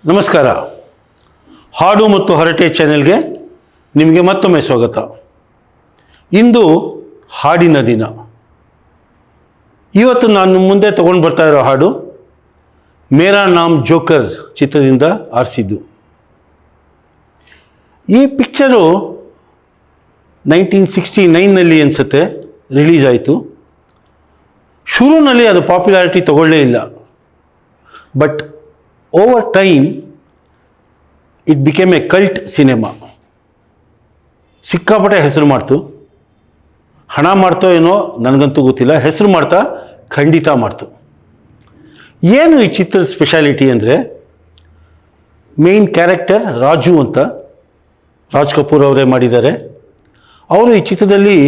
ನಮಸ್ಕಾರ. ಹಾಡು ಮತ್ತು ಹರಟೆ ಚಾನೆಲ್ಗೆ ನಿಮಗೆ ಮತ್ತೊಮ್ಮೆ ಸ್ವಾಗತ. ಇಂದು ಹಾಡಿನ ದಿನ. ಇವತ್ತು ನಾನು ಮುಂದೆ ತಗೊಂಡು ಬರ್ತಾ ಇರೋ ಹಾಡು ಮೇರಾ ನಾಮ್ ಜೋಕರ್ ಚಿತ್ರದಿಂದ ಆರಿಸಿದ್ದು. ಈ ಪಿಕ್ಚರು 1969ನಲ್ಲಿ ಅನಿಸುತ್ತೆ ರಿಲೀಸ್ ಆಯಿತು. ಶುರುವಿನಲ್ಲಿ ಅದು ಪಾಪ್ಯುಲಾರಿಟಿ ತಗೊಳ್ಳೇ ಇಲ್ಲ. But over time it became A cult cinema. ಸಿಕ್ಕಾಪಟ್ಟೆ ಹೆಸರು ಮಾಡ್ತು. ಹಣ ಮಾಡ್ತೋ ಏನೋ ನನಗಂತೂ ಗೊತ್ತಿಲ್ಲ, ಹೆಸರು ಮಾಡ್ತಾ ಖಂಡಿತ ಮಾಡ್ತು. ಏನು ಈ ಚಿತ್ರದ ಸ್ಪೆಷಾಲಿಟಿ ಅಂದರೆ, ಮೇನ್ ಕ್ಯಾರೆಕ್ಟರ್ ರಾಜು ಅಂತ ರಾಜ್ ಕಪೂರ್ ಅವರೇ ಮಾಡಿದ್ದಾರೆ. ಅವರು ಈ ಚಿತ್ರದಲ್ಲಿ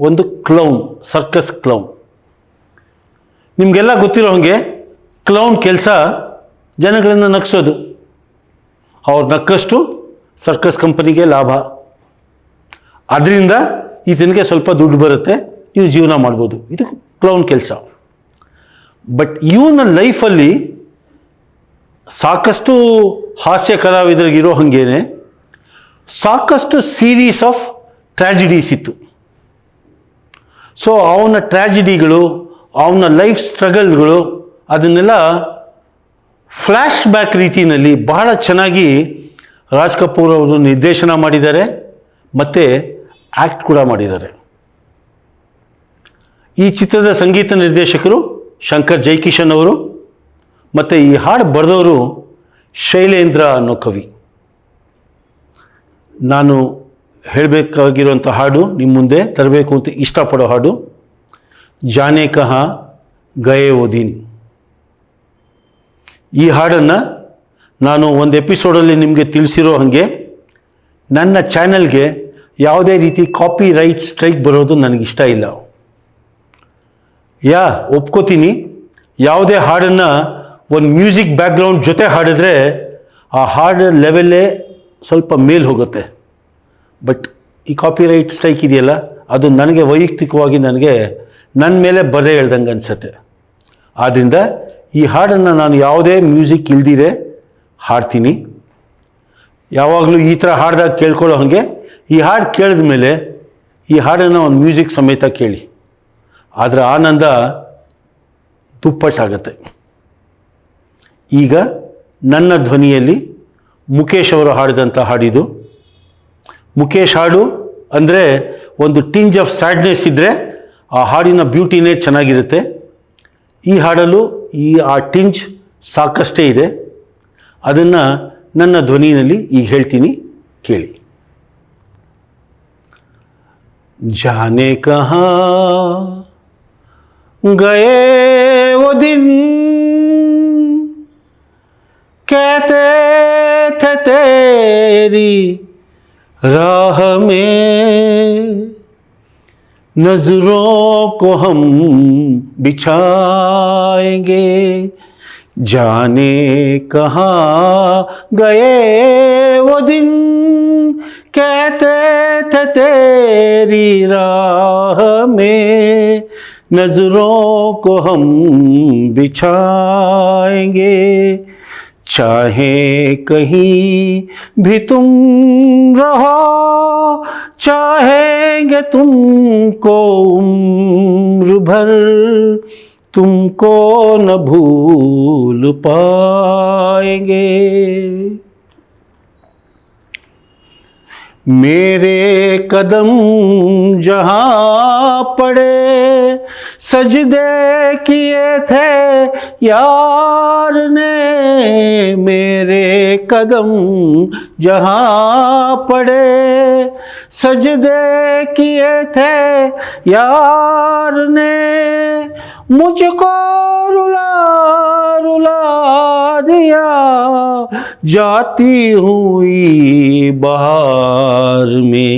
ಒಂದು ಕ್ಲೌನ್, ಸರ್ಕಸ್ ಕ್ಲೌನ್. ನಿಮಗೆಲ್ಲ ಗೊತ್ತಿರೋ ಹಾಗೆ ಕ್ಲೌನ್ ಕೆಲಸ ಜನಗಳನ್ನು ನಗಿಸೋದು. ಅವ್ರು ನಕ್ಕಷ್ಟು ಸರ್ಕಸ್ ಕಂಪನಿಗೆ ಲಾಭ. ಅದರಿಂದ ಈತನಿಗೆ ಸ್ವಲ್ಪ ದುಡ್ಡು ಬರುತ್ತೆ, ಇವು ಜೀವನ ಮಾಡ್ಬೋದು. ಇದು ಕ್ಲೌನ್ ಕೆಲಸ. ಬಟ್ ಇವನ ಲೈಫಲ್ಲಿ ಸಾಕಷ್ಟು ಹಾಸ್ಯ ಕಲಾವಿದರಿಗಿರೋ ಹಾಗೇನೆ ಸಾಕಷ್ಟು ಸೀರೀಸ್ ಆಫ್ ಟ್ರ್ಯಾಜಿಡೀಸ್ ಇತ್ತು. ಸೊ ಅವನ ಟ್ರ್ಯಾಜಿಡಿಗಳು, ಅವನ ಲೈಫ್ ಸ್ಟ್ರಗಲ್ಗಳು, ಅದನ್ನೆಲ್ಲ ಫ್ಲ್ಯಾಶ್ ಬ್ಯಾಕ್ ರೀತಿಯಲ್ಲಿ ಬಹಳ ಚೆನ್ನಾಗಿ ರಾಜ್ ಕಪೂರ್ ಅವರು ನಿರ್ದೇಶನ ಮಾಡಿದ್ದಾರೆ ಮತ್ತು ಆ್ಯಕ್ಟ್ ಕೂಡ ಮಾಡಿದ್ದಾರೆ. ಈ ಚಿತ್ರದ ಸಂಗೀತ ನಿರ್ದೇಶಕರು ಶಂಕರ್ ಜೈಕಿಶನ್ ಅವರು ಮತ್ತು ಈ ಹಾಡು ಬರೆದವರು ಶೈಲೇಂದ್ರ ಅನ್ನೋ ಕವಿ. ನಾನು ಹೇಳಬೇಕಾಗಿರುವಂಥ ಹಾಡು ನಿಮ್ಮ ಮುಂದೆ ತರಬೇಕು ಅಂತ ಇಷ್ಟಪಡೋ ಹಾಡು ಜಾನೆ ಕಹಾ ಗಯೇ ವೋ ದಿನ್. ಈ ಹಾಡನ್ನು ನಾನು ಒಂದು ಎಪಿಸೋಡಲ್ಲಿ ನಿಮಗೆ ತಿಳಿಸಿರೋ ಹಾಗೆ ನನ್ನ ಚಾನೆಲ್ಗೆ ಯಾವುದೇ ರೀತಿ ಕಾಪಿ ರೈಟ್ ಸ್ಟ್ರೈಕ್ ಬರೋದು ನನಗಿಷ್ಟ ಇಲ್ಲ. ಒಪ್ಕೋತೀನಿ, ಯಾವುದೇ ಹಾಡನ್ನು ಒಂದು ಮ್ಯೂಸಿಕ್ ಬ್ಯಾಕ್ಗ್ರೌಂಡ್ ಜೊತೆ ಹಾಡಿದ್ರೆ ಆ ಹಾಡು ಲೆವೆಲ್ಲೇ ಸ್ವಲ್ಪ ಮೇಲೆ ಹೋಗುತ್ತೆ. ಬಟ್ ಈ ಕಾಪಿ ರೈಟ್ ಸ್ಟ್ರೈಕ್ ಇದೆಯಲ್ಲ, ಅದು ನನಗೆ ವೈಯಕ್ತಿಕವಾಗಿ ನನ್ನ ಮೇಲೆ ಬರೆ ಹೇಳ್ದಂಗೆ ಅನಿಸುತ್ತೆ. ಆದ್ದರಿಂದ ಈ ಹಾಡನ್ನು ನಾನು ಯಾವುದೇ ಮ್ಯೂಸಿಕ್ ಇಲ್ದಿರೆ ಹಾಡ್ತೀನಿ. ಯಾವಾಗಲೂ ಈ ಥರ ಹಾಡ್ದಾಗ ಕೇಳ್ಕೊಳ್ಳೋ ಹಾಗೆ ಈ ಹಾಡು ಕೇಳಿದ ಮೇಲೆ ಈ ಹಾಡನ್ನು ಒಂದು ಮ್ಯೂಸಿಕ್ ಸಮೇತ ಕೇಳಿ, ಅದರ ಆನಂದ ದುಪ್ಪಟ್ಟಾಗತ್ತೆ. ಈಗ ನನ್ನ ಧ್ವನಿಯಲ್ಲಿ ಮುಖೇಶ್ ಅವರು ಹಾಡಿದಂಥ ಹಾಡಿದು. ಮುಖೇಶ್ ಹಾಡು ಅಂದರೆ ಒಂದು ಟಿಂಜ್ ಆಫ್ ಸ್ಯಾಡ್ನೆಸ್ ಇದ್ದರೆ ಆ ಹಾಡಿನ ಬ್ಯೂಟಿನೇ ಚೆನ್ನಾಗಿರುತ್ತೆ. ಈ ಹಾಡಲು ಆ ಟಿಂಜ್ ಸಾಕಷ್ಟೇ ಇದೆ. ಅದನ್ನು ನನ್ನ ಧ್ವನಿಯಲ್ಲಿ ಈಗ ಹೇಳ್ತೀನಿ, ಕೇಳಿ. ಜಾನೆ ಕಹಾ ಗಯೇ ವೋ ದಿನ್ कहते थे तेरी राह में नजरों को हम बिछाएंगे. जाने कहाँ गए वो दिन कहते थे तेरी राह में नजरों को हम बिछाएंगे. चाहे कहीं भी तुम रहो, चाहेंगे तुमको उम्र भर, तुमको न भूल पाएंगे. मेरे कदम जहाँ पड़े सजदे किए थे यार ने. मेरे कदम जहाँ पड़े सजदे किए थे यार ने. मुझको रुला रुला दिया जाती हुई बहार में.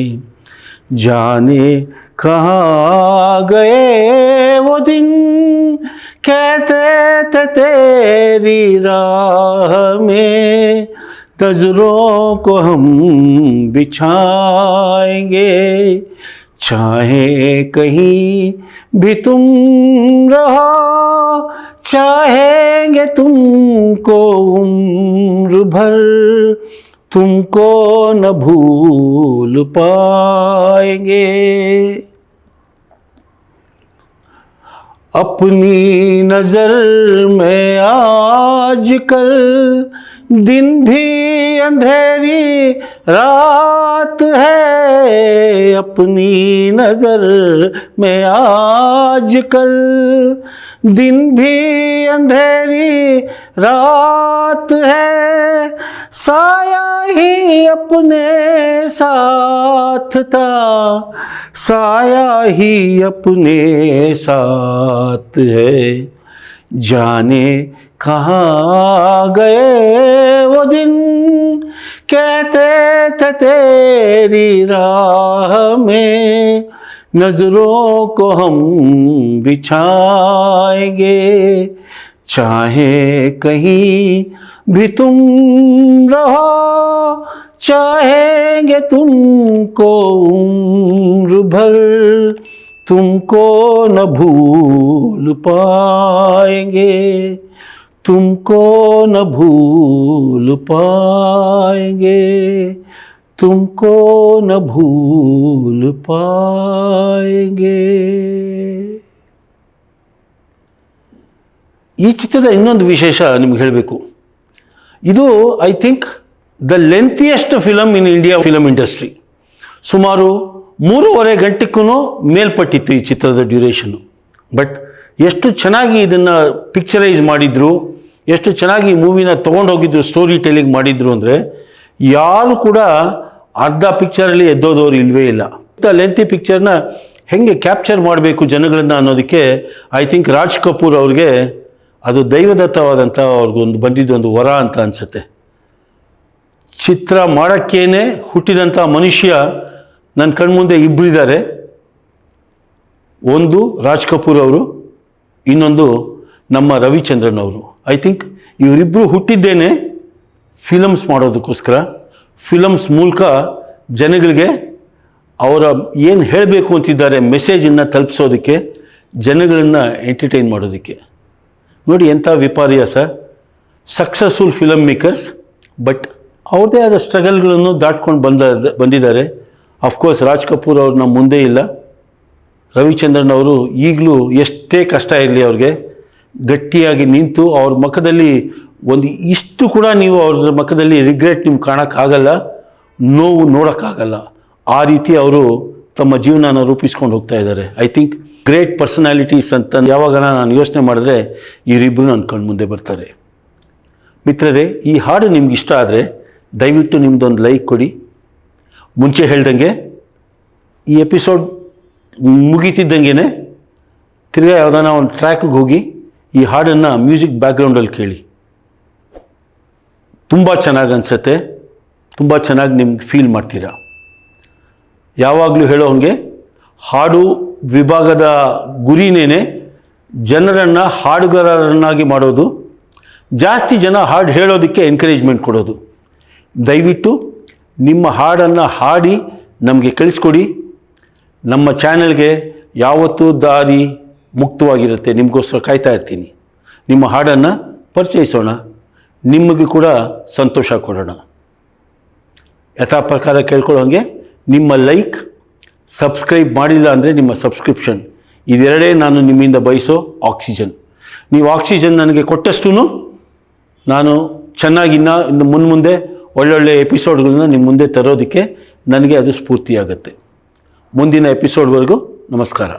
जाने कहाँ गए वो दिन कहते थे तेरी राह में नजरों को हम बिछाएंगे. चाहे कहीं भी तुम रहो, चाहेंगे तुमको उम्र भर, तुमको न भूल पाएंगे। अपनी नजर में आजकल दिन भी अंधेरी रात है, अपनी नजर में आजकल दिन भी अंधेरी रात है, साया ही अपने साथ था, साया ही अपने साथ है, जाने कहाँ गए वो दिन, कहते थे तेरी राह में नजरों को हम बिछाएंगे, चाहे कहीं भी तुम रहो, चाहेंगे तुमको उम्र भर, तुमको न भूल पाएंगे, तुमको न भूल पाएंगे, तुमको न भूल पाएंगे। ಈ ಚಿತ್ರದ ಇನ್ನೊಂದು ವಿಶೇಷ ನಿಮ್ಗೆ ಹೇಳಬೇಕು. ಇದು I think the lengthiest film in India film industry. ಸುಮಾರು 3.5 ಗಂಟೆಗೂ ಮೇಲ್ಪಟ್ಟಿತ್ತು ಈ ಚಿತ್ರದ ಡ್ಯೂರೇಷನು. ಬಟ್ ಎಷ್ಟು ಚೆನ್ನಾಗಿ ಇದನ್ನು ಪಿಕ್ಚರೈಸ್ ಮಾಡಿದ್ರು, ಎಷ್ಟು ಚೆನ್ನಾಗಿ ಈ ಮೂವಿನ ತೊಗೊಂಡೋಗಿದ್ರು, ಸ್ಟೋರಿ ಟೆಲ್ಲಿಂಗ್ ಮಾಡಿದ್ರು ಅಂದರೆ ಯಾರು ಕೂಡ ಅರ್ಧ ಪಿಕ್ಚರಲ್ಲಿ ಎದ್ದೋದವ್ರು ಇಲ್ಲವೇ ಇಲ್ಲ. ಇಂಥ ಲೆಂತಿ ಪಿಕ್ಚರ್ನ ಹೇಗೆ ಕ್ಯಾಪ್ಚರ್ ಮಾಡಬೇಕು ಜನಗಳನ್ನು ಅನ್ನೋದಕ್ಕೆ ಐ ಥಿಂಕ್ ರಾಜ್ ಕಪೂರ್ ಅವ್ರಿಗೆ ಅದು ದೈವದತ್ತವಾದಂಥ ಅವ್ರಿಗೊಂದು ಬಂದಿದ್ದೊಂದು ವರ ಅಂತ ಅನಿಸುತ್ತೆ. ಚಿತ್ರ ಮಾಡೋಕ್ಕೇನೆ ಹುಟ್ಟಿದಂಥ ಮನುಷ್ಯ ನನ್ನ ಕಣ್ಮುಂದೆ ಇಬ್ಬರಿದ್ದಾರೆ. ಒಂದು ರಾಜ್ ಕಪೂರ್ ಅವರು, ಇನ್ನೊಂದು ನಮ್ಮ ರವಿಚಂದ್ರನ್ ಅವರು. ಐ ಥಿಂಕ್ ಇವರಿಬ್ಬರು ಹುಟ್ಟಿದ್ದೇನೆ ಫಿಲಮ್ಸ್ ಮಾಡೋದಕ್ಕೋಸ್ಕರ. ಫಿಲಮ್ಸ್ ಮೂಲಕ ಜನಗಳಿಗೆ ಅವರ ಏನು ಹೇಳಬೇಕು ಅಂತಿದ್ದಾರೆ ಮೆಸೇಜನ್ನು ತಲುಪಿಸೋದಕ್ಕೆ, ಜನಗಳನ್ನು ಎಂಟರ್ಟೈನ್ ಮಾಡೋದಕ್ಕೆ. ನೋಡಿ ಎಂಥ ವಿಪರ್ಯಾಸ. ಸಕ್ಸಸ್ಫುಲ್ ಫಿಲಮ್ ಮೇಕರ್ಸ್, ಬಟ್ ಅವ್ರದ್ದೇ ಆದ ಸ್ಟ್ರಗಲ್ಗಳನ್ನು ದಾಟ್ಕೊಂಡು ಬಂದಿದ್ದಾರೆ. ಅಫ್ಕೋರ್ಸ್ ರಾಜ್ ಕಪೂರ್ ಅವ್ರು ನಮ್ಮ ಮುಂದೆ ಇಲ್ಲ. ರವಿಚಂದ್ರನ್ ಅವರು ಈಗಲೂ ಎಷ್ಟೇ ಕಷ್ಟ ಇರಲಿ ಅವ್ರಿಗೆ ಗಟ್ಟಿಯಾಗಿ ನಿಂತು ಅವ್ರ ಮುಖದಲ್ಲಿ ಒಂದು ಇಷ್ಟು ಕೂಡ ನೀವು ಅವ್ರ ಮುಖದಲ್ಲಿ ರಿಗ್ರೆಟ್ ನಿಮ್ಗೆ ಕಾಣೋಕ್ಕಾಗಲ್ಲ, ನೋವು ನೋಡೋಕ್ಕಾಗಲ್ಲ. ಆ ರೀತಿ ಅವರು ತಮ್ಮ ಜೀವನನ ರೂಪಿಸ್ಕೊಂಡು ಹೋಗ್ತಾ ಇದ್ದಾರೆ. ಐ ಥಿಂಕ್ ಗ್ರೇಟ್ ಪರ್ಸನಾಲಿಟೀಸ್ ಅಂತ ಯಾವಾಗ ನಾನು ಯೋಚನೆ ಮಾಡಿದ್ರೆ ಇವರಿಬ್ಬರು ನನ್ನ ಕಣ್ಣು ಮುಂದೆ ಬರ್ತಾರೆ. ಮಿತ್ರರೇ, ಈ ಹಾಡು ನಿಮ್ಗೆ ಇಷ್ಟ ಆದರೆ ದಯವಿಟ್ಟು ನಿಮ್ಮದೊಂದು ಲೈಕ್ ಕೊಡಿ. ಮುಂಚೆ ಹೇಳ್ದಂಗೆ ಈ ಎಪಿಸೋಡ್ ಮುಗೀತಿದ್ದಂಗೆ ತಿರ್ಗಾ ಯಾವುದಾನ ಒಂದು ಟ್ರ್ಯಾಕಿಗೆ ಹೋಗಿ ಈ ಹಾಡನ್ನು ಮ್ಯೂಸಿಕ್ ಬ್ಯಾಕ್ಗ್ರೌಂಡಲ್ಲಿ ಕೇಳಿ. ತುಂಬ ಚೆನ್ನಾಗಿ ಅನಿಸುತ್ತೆ, ತುಂಬ ಚೆನ್ನಾಗಿ ನಿಮ್ಗೆ ಫೀಲ್ ಮಾಡ್ತೀರಾ. ಯಾವಾಗಲೂ ಹೇಳೋ ಹಂಗೆ ಹಾಡು ವಿಭಾಗದ ಗುರಿನೇ ಜನರನ್ನು ಹಾಡುಗಾರರನ್ನಾಗಿ ಮಾಡೋದು, ಜಾಸ್ತಿ ಜನ ಹಾಡು ಹೇಳೋದಕ್ಕೆ ಎನ್ಕರೇಜ್ಮೆಂಟ್ ಕೊಡೋದು. ದಯವಿಟ್ಟು ನಿಮ್ಮ ಹಾಡನ್ನು ಹಾಡಿ ನಮಗೆ ಕಳಿಸ್ಕೊಡಿ. ನಮ್ಮ ಚಾನೆಲ್ಗೆ ಯಾವತ್ತೂ ದಾರಿ ಮುಕ್ತವಾಗಿರುತ್ತೆ, ನಿಮಗೋಸ್ಕರ ಕಾಯ್ತಾ ಇರ್ತೀನಿ. ನಿಮ್ಮ ಹಾಡನ್ನು ಪರಿಚಯಿಸೋಣ, ನಿಮಗೆ ಕೂಡ ಸಂತೋಷ ಕೊಡೋಣ. ಯಥಾ ಪ್ರಕಾರ ಕೇಳ್ಕೊಳ್ಳೋಂಗೆ ನಿಮ್ಮ ಲೈಕ್, ಸಬ್ಸ್ಕ್ರೈಬ್ ಮಾಡಿಲ್ಲ ಅಂದರೆ ನಿಮ್ಮ ಸಬ್ಸ್ಕ್ರಿಪ್ಷನ್, ಇದೆರಡೇ ನಾನು ನಿಮ್ಮಿಂದ ಬಯಸೋ ಆಕ್ಸಿಜನ್. ನೀವು ಆಕ್ಸಿಜನ್ ನನಗೆ ಕೊಟ್ಟಷ್ಟು ನಾನು ಚೆನ್ನಾಗಿ ಇನ್ನು ಮುಂದೆ ಒಳ್ಳೊಳ್ಳೆ ಎಪಿಸೋಡ್ಗಳನ್ನ ನಿಮ್ಮ ಮುಂದೆ ತರೋದಕ್ಕೆ ನನಗೆ ಅದು ಸ್ಫೂರ್ತಿಯಾಗುತ್ತೆ. ಮುಂದಿನ ಎಪಿಸೋಡ್ವರೆಗೂ ನಮಸ್ಕಾರ.